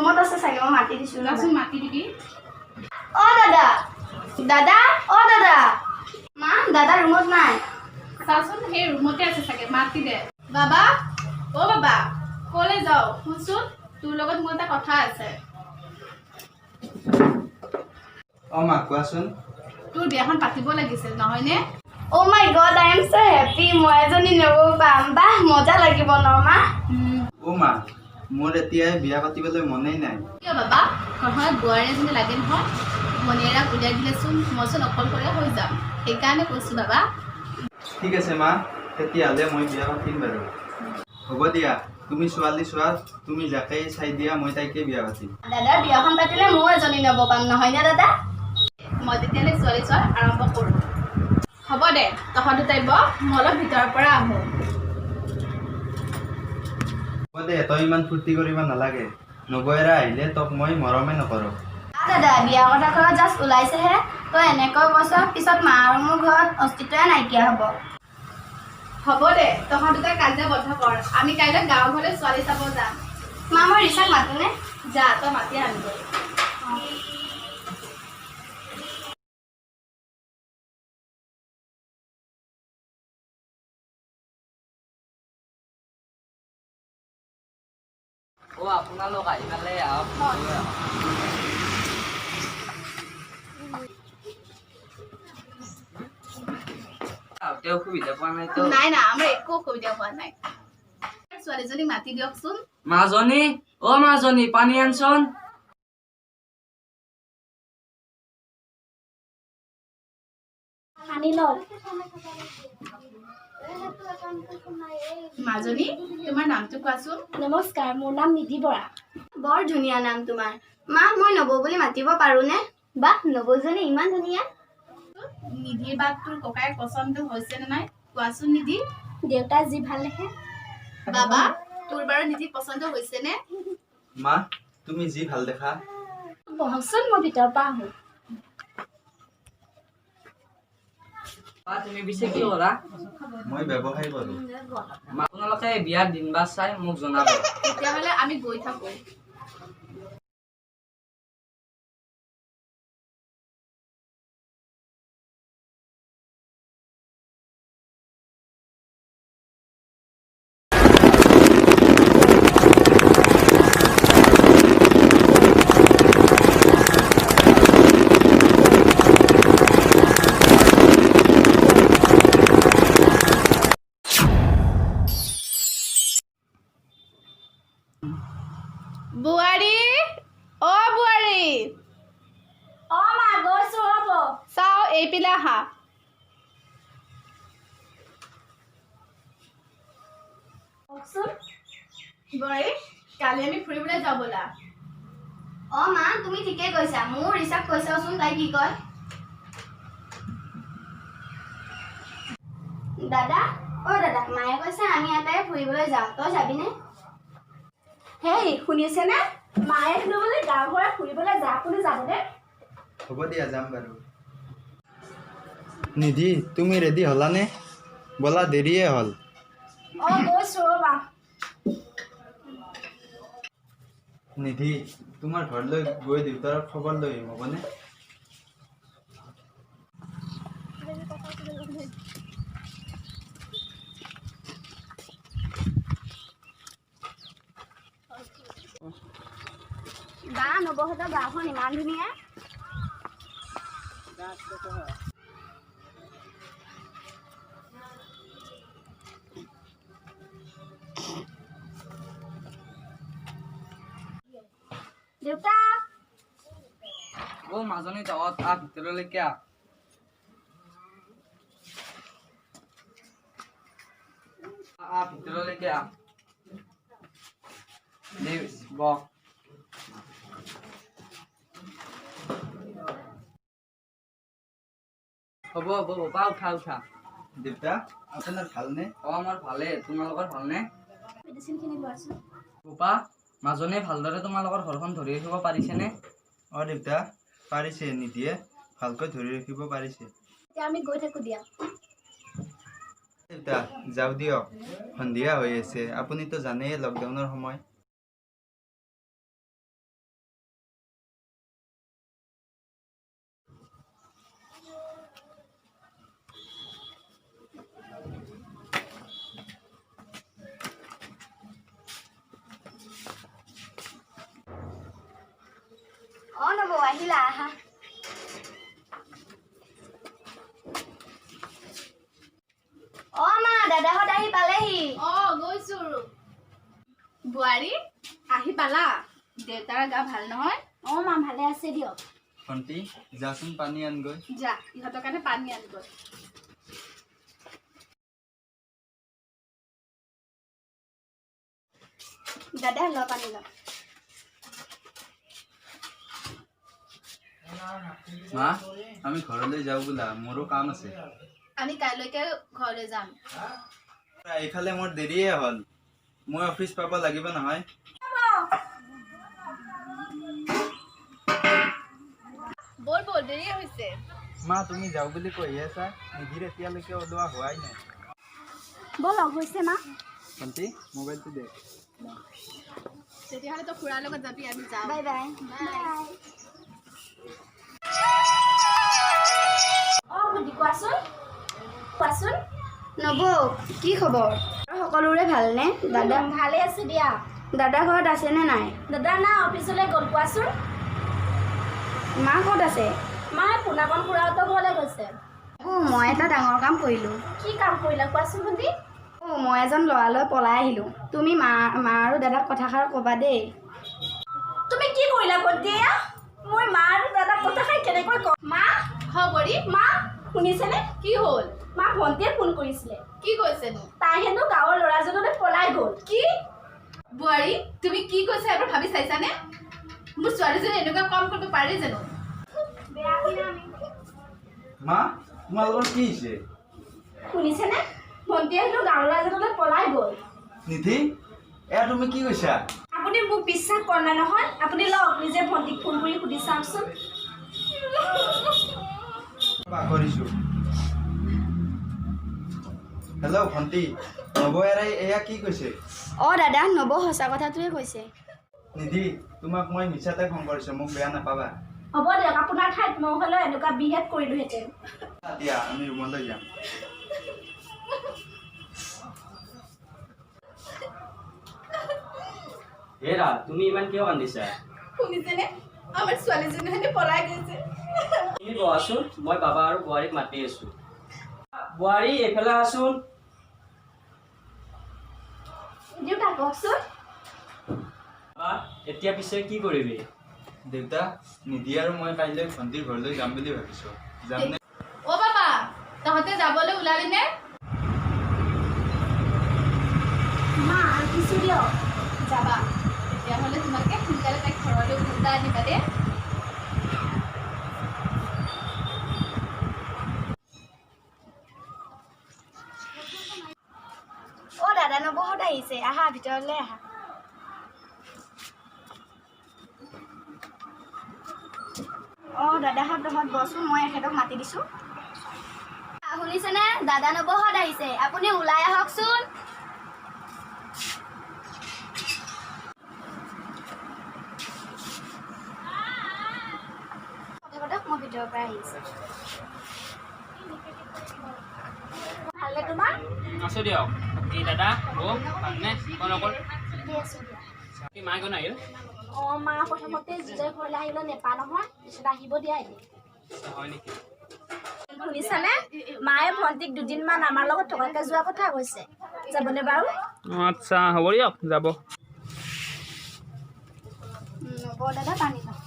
ৰুমত আছে চাগে মই মাতি দিছোঁ যাচোন মাতি দিবি অ' দাদা দাদা অ' দাদা মা দাদা ৰুমত নাই চাচোন সেই ৰুমতে আছে চাগে মাতি দে বাবা অ' বাবা ক'লৈ যাওঁ শুনচোন তোৰ লগত মোৰ এটা কথা আছে অ' মা কোৱাচোন তোৰ বিয়াখন পাতিব লাগিছিল নহয়নে oh' my god I am so' happy মই এজনী নবৌ পাম বাহ মজা লাগিব ন মা অ' মা মোৰ এতিয়াই বিয়া পাতিবলৈ মনেই নাই কিয় বাবা ঘৰখনত বোৱাৰী এজনী লাগে নহয় মণিয়েৰাক উলিয়াই দিলেচোন মইচোন অকলশৰীয়া হৈ যাম সেইকাৰণে কৈছোঁ বাবা ঠিক আছে মা তেতিয়াহ'লে মই বিয়া পাতিম বাৰু হ'ব দিয়া তুমি ছোৱালী চোৱা তুমি যাকেই চাই দিয়া মই তাইকে বিয়া পাতিম দাদা বিয়াখন পাতিলে ময়ো এজনী নবৌ পাম নহয়নে দাদা মই তেতিয়াহ'লে ছোৱালী চোৱা আৰম্ভ কৰোঁ হ'ব দে তহঁত দুটাই বহ মই অলপ ভিতৰৰ পৰা আহোঁ হ'ব দে তই ইমান ফূৰ্তি কৰিব নালাগে নবৌয়েৰা আহিলে তোক মই মৰমে নকৰোঁ দাদা বিয়া কথা ঘৰত জাষ্ট ওলাইছেহে তই এনেকৈ কৈছ পিছত মা আৰু মোৰ ঘৰত অস্তিত্বই নাইকিয়া হ'ব হ'ব দে তহঁত দুটাই কাজিয়া বন্ধ কৰ আমি কাইলৈ গাঁও ঘৰলৈ ছোৱালী চাব যাম মা মই ৰিচাক মাতোনে যা তই মাতি আনিবি আপোনালোক আহি পালে আহক অসুবিধা পোৱা নাইতো নাই নাই আমাৰ একো অসুবিধা হোৱা নাই ছোৱালীজনীক মাতি দিয়কচোন মাজনী অ মাজনী পানী আনচোন আনি লওঁ মাজনী তোমাৰ নামটো কোৱাচোন নমস্কাৰ মোৰ নাম নিধি বৰা বৰ ধুনীয়া নাম তোমাৰ মা মই নবৌ বুলি মাতিব পাৰোঁনে বাহ নবৌজনী ইমান ধুনীয়া নিধিৰ বাক তোৰ ককাইৰ পচন্দ হৈছে নে নাই কোৱাচোন নিধি দেউতা যি ভাল দেখে বাবা তোৰ বাৰু নিধি পচন্দ হৈছে নে মা তুমি যি ভাল দেখা বহকচোন মই ভিতৰৰ পৰা আহোঁ তুমি পিছে কি কৰা মই ব্যৱসায় কৰোঁ আপোনালোকে বিয়াৰ দিন বাৰ চাই মোক জনাব তেতিয়াহ'লে আমি গৈ থাকোঁ বোৱাৰী অ বোৱাৰী অ মা গৈছোঁ হ'ব চাওঁ এইপিনে আহা কওকচোন বোৱাৰী কালি আমি ফুৰিবলৈ যাওঁ ব'লা অ মা তুমি ঠিকেই কৈছা মোৰ ৰিচাক কৈছাচোন তাই কি কয় দাদা অ দাদা মায়ে কৈছে আমি এটাই ফুৰিবলৈ যাওঁ তই যাবিনে হেই শুনিছেনে মায়ে হেনো বোলে গাঁও ঘৰত ফুৰিবলৈ যা আপুনি যাবনে হ'ব দিয়া যাম বাৰু নিধি তুমি ৰেডি হ'লানে ব'লা দেৰিয়ে হ'ল অ গৈছোঁ ৰ'বা নিধি তোমাৰ ঘৰলৈ গৈ দেউতাৰ খবৰ লৈ আহিম হ'বনে বা নবৌহঁতৰ গাঁওখন ইমান ধুনীয়া দেউতা অ মাজনী তহঁত ভিতৰলৈকে আহ ভিতৰলৈকে আহ বহ হ'ব বাবা উঠা উঠা দেউতা আপোনাৰ ভালনে অ আমাৰ ভালে তোমালোকৰ ভালনে মেডিচিনখিনি লোৱাচোন বাবা মাজনীয়ে ভালদৰে তোমালোকৰ ঘৰখন ধৰি ৰাখিব পাৰিছেনে অ দেউতা পাৰিছে নিধিয়ে ভালকৈ ধৰি ৰাখিব পাৰিছে এতিয়া আমি গৈ থাকোঁ দিয়া দেউতা যাওঁ দিয়ক সন্ধিয়া হৈ আছে আপুনিতো জানেই লকডাউনৰ সময় আহিলা আহা অ মা দাদাহঁত আহি পালেহি গৈছো বোৱাৰী আহি পালা দেউতাৰ গা ভাল নহয় অ মা ভালে আছে দিয়ক ভণ্টি যাচোন পানী আনগৈ যা ইহঁতৰ কাৰণে পানী আনিব দাদা ল পানী ল মা আমি ঘৰলৈ যাওঁ বোলা মোৰো কাম আছে আমি কাইলৈকে ঘৰলৈ যাম এইফালে মোৰ দেৰিয়ে হ'ল মই অফিচ পাব লাগিব নহয় বল দেৰি হৈছে মা তুমি যাওঁ বুলি কৈ আছা নিধিৰ এতিয়ালৈকে ওলোৱা হোৱাই নাই বল লগ হৈছে মা ভণ্টি মোবাইলটো দে তেতিয়াহ'লে তই খুৰাৰ লগত যাবি আমি যাওঁ বাই বাই অ বুদ্ধি কোৱাচোন কোৱাচোন নবৌ কি খবৰ সকলোৰে ভালনে দাদা ভালে আছে দিয়া দাদা ঘৰত আছেনে নাই দাদা না অফিচলৈ গ'ল কোৱাচোন মা ক'ত আছে মায়ে পোনাকণ খুৰাহঁতৰ ঘৰলৈ গৈছে মই এটা ডাঙৰ কাম কৰিলোঁ কি কাম কৰিলা কোৱাচোন ভণ্টি মই এজন ল'ৰালৈ পলাই আহিলোঁ তুমি মা আৰু দাদাক কথাষাৰ ক'বা দেই তুমি কি কৰিলা ভণ্টি মই মা আৰু দাদাক কথাষাৰ কেনেকৈ ক'ম মা বৰি মা শুনিছেনে কি হ'ল মা ভণ্টিয়ে ফোন কৰিছিলে কি কৈছেনো তাই হেনো গাঁৱৰ ল'ৰাজনলৈ পলাই গ'ল কি বোৱাৰী তুমি কি কৈছা এবাৰ ভাবি চাইছানে মোৰ ছোৱালীজনী এনেকুৱা কাম কৰিব পাৰি জানো মা তোমালোকৰ কি হৈছে শুনিছেনে ভণ্টিয়ে হেনো গাঁৱৰ ল'ৰাজনলৈ পলাই গ'ল নিধি এয়া তুমি কি কৈছা আপুনি মোক বিশ্বাস কৰা নাই নহয় আপুনি লওক নিজে ভণ্টিক ফোন কৰি সুধি চাওকচোন কৰিছো হেল্ল' ভণ্টি নবৌয়াৰাই এয়া কি কৈছে দাদা নবৌ সঁচা কথাটোৱে কৈছে নিধি তোমাক মই মিছাতে ফোন কৰিছো মোক বেয়া নাপাবা হ'ব দিয়ক আপোনাৰ ঠাইত মই হ'লেও এনেকুৱা বিহেভ কৰিলোহেঁতেন এতিয়া আমি ৰুমলৈ যাম হেৰা তুমি ইমান কিয় কান্দিছা শুনিছেনে আমাৰ ছোৱালীজনী হেনে পলাই গৈছে তুমি বহাচোন মই বাবা আৰু বোৱাৰীক মাতি আছো বোৱাৰী এইফালে আছোন দেউতা কওকচোন বাবা এতিয়া পিছে কি কৰিবি দেউতা নিধি আৰু মই কাইলৈ ভণ্টিৰ ঘৰলৈ যাম বুলি ভাবিছো যামনে বাবা তহঁতে যাবলৈ ওলালি নে মা কিছু দিয়ক যাবা তেতিয়াহ'লে তোমালোকে সোনকালে তাইক ঘৰলৈ উভতাই আনিবা দেই দাদা নবৌহঁত আহিছে আহা ভিতৰলৈ আহা দাদাহঁত তহঁত বচোন মই এখেতক মাতি দিছোঁ শুনিছেনে দাদা নবৌহঁত আহিছে আপুনি ওলাই আহকচোন মই ভিতৰৰ পৰা আহিছোঁ ভালনে তোমাৰ আছো দিয়ক এই দাদা বৌ ভালনে কোন অকল আছোঁ দিয়া কি মায়ে কোন আহিল মা প্ৰথমতে জিজয় ঘৰলৈ আহিলে নেপা নহয় পিছত আহিব দিয়া এতিয়া হয় নেকি শুনিছানে মায়ে ভণ্টিক দুদিনমান আমাৰ লগত থকাকৈ যোৱা কথা কৈছে যাবনে বাৰু আচ্ছা হ'ব দিয়ক যাব হ'ব দাদা পানী লওঁ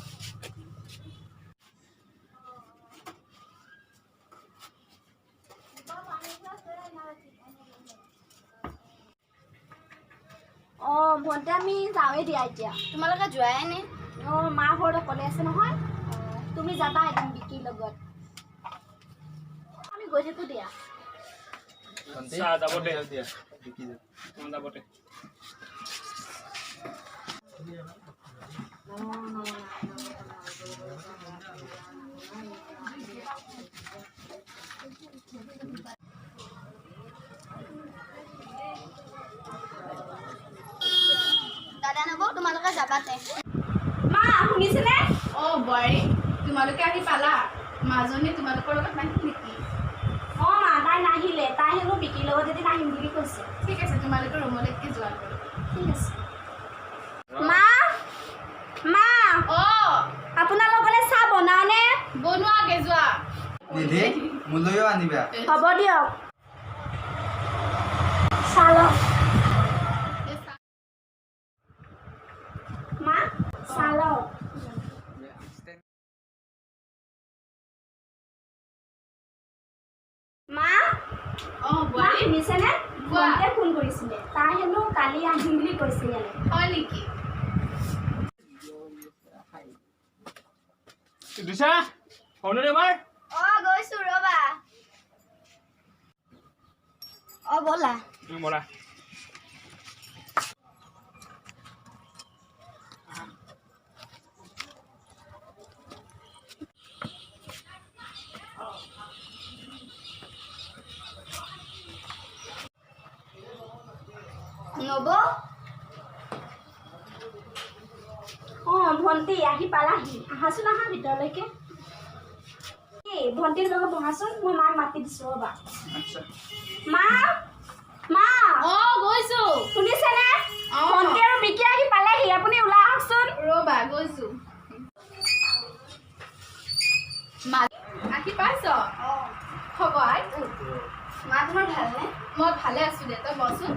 ভণ্টি আমি যাওঁৱেই দিয়া এতিয়া তোমালোকে যোৱাই নে মা ঘৰত অকলে আছে নহয় তুমি যাবা একদম বিকিৰ লগত আমি গৈ থাকোঁ দিয়া ভণ্টি যাব দে দিয়া বিকি যাম যাব দে দাদা নবৌ তোমালোকে যাবাতে মা শুনিছেনে বোৱাৰী তোমালোকে আহি পালা মাজনী তোমালোকৰ লগত নাহিল নেকি মা তাই নাহিলে তাই হেনো বিকিৰ লগত যদি নাহিম বুলি কৈছে ঠিক আছে তোমালোকে ৰুমলৈকে যোৱা কৰি ঠিক আছে মা মা আপোনালোকলে চাহ বনাওনে? বনোৱাগে যোৱা। নিধি মোলৈও আনিবা। হ'ব দিয়ক। চাহ লওক। মা চাহ লওক। মা অঁ মা বোৱাৰী শুনিছেনে? কোৱা। ভণ্টিয়ে ফোন কৰিছিলে। তাই হেনো কালি আহিম বুলি কৈছে ইয়ালে। হয় নেকি? দিছা ফোনটো এবাৰ গৈছো ৰবা। ব'লা। বৰা নব ভণ্টি আহি পালাহি। আহাচোন আহা ভিতৰলৈকে। এই ভণ্টিৰ লগত বহাচোন। মই মাক মাতি দিছো ৰবা। আচ্ছা মা মা গৈছো। শুনিছেনে? অ। ভণ্টি আৰু বিকি আহি পালেহি। আপুনি ওলাই আহকচোন। ৰ'বা গৈছো। আহি পাইছ? খবৰ আই। মা তোমাৰ ভালনে? মই ভালে আছো দে, তই বচোন।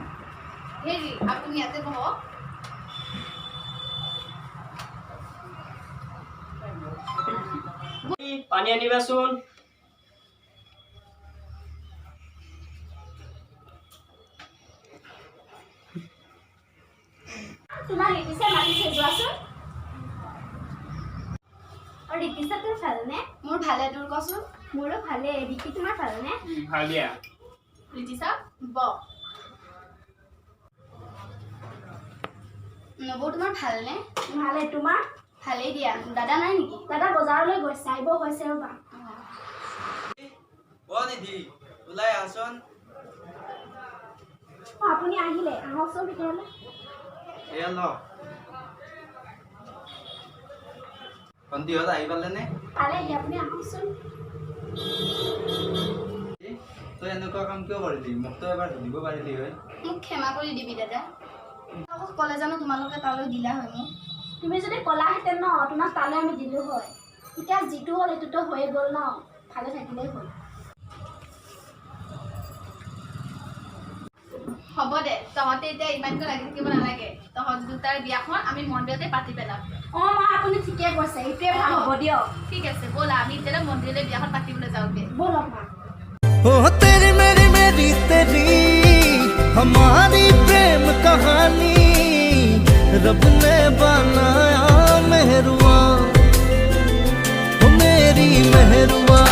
হেৰি আপুনি ইয়াতে বহক। পানী আনিবাচোন। তোমাৰ ৰিতিছে মাতিছে যোৱাচোন। ৰিতিছা তোৰ ভালনে? মোৰ ভালে। তোৰ কচোন? মোৰো ভালে। বিকি তোমাৰ ভালনে? ভাল দিয়া। ৰিতিছা ব নবৌ তোমাৰ ভালনে? ভালে। তোমাৰ? ভালেই দিয়া। দাদা নাই নেকি? দাদা বজাৰলৈ গৈছে। আহিব হৈছে ৰবা। নিধি ওলাই আহচোন। আপুনি আহিলে। আহকচোন ভিতৰলৈ। এয়া ল ভণ্টিহঁত আহি পালেনে? পালেহি। আপুনি আহকচোন। তই এনেকুৱা কাম কিয় কৰিলি? মোকতো এবাৰ সুধিব পাৰিলি হয়। মোক ক্ষমা কৰি দিবি দাদা। তোমালোকক ক'লে জানো তোমালোকে তালৈ দিলা হয় মোক? তুমি যদি ক'লাহেঁতেন ন, তোমাক তালৈ আমি দিলোঁ হয়। এতিয়া যিটো হ'ল সেইটোতো হৈয়ে গ'ল ন। ভালে থাকিলেই হ'ল। হ'ব দে, তহঁতে এতিয়া ইমানকৈ লাগি থাকিব নালাগে। তহঁত দুটাৰ বিয়াখন আমি মন্দিৰতে পাতি পেলাম। মা আপুনি ঠিকে কৈছে। এইটোৱে ভাল হ'ব দিয়ক। ঠিক আছে ব'লা, আমি এতিয়ালৈ মন্দিৰলৈ বিয়াখন পাতিবলৈ যাওঁগে। ব'লক মা। तेरी मेरी तेरी हमारी प्रेम कहानी रब ने बनाया मेहरुआ मेरी मेहरुआ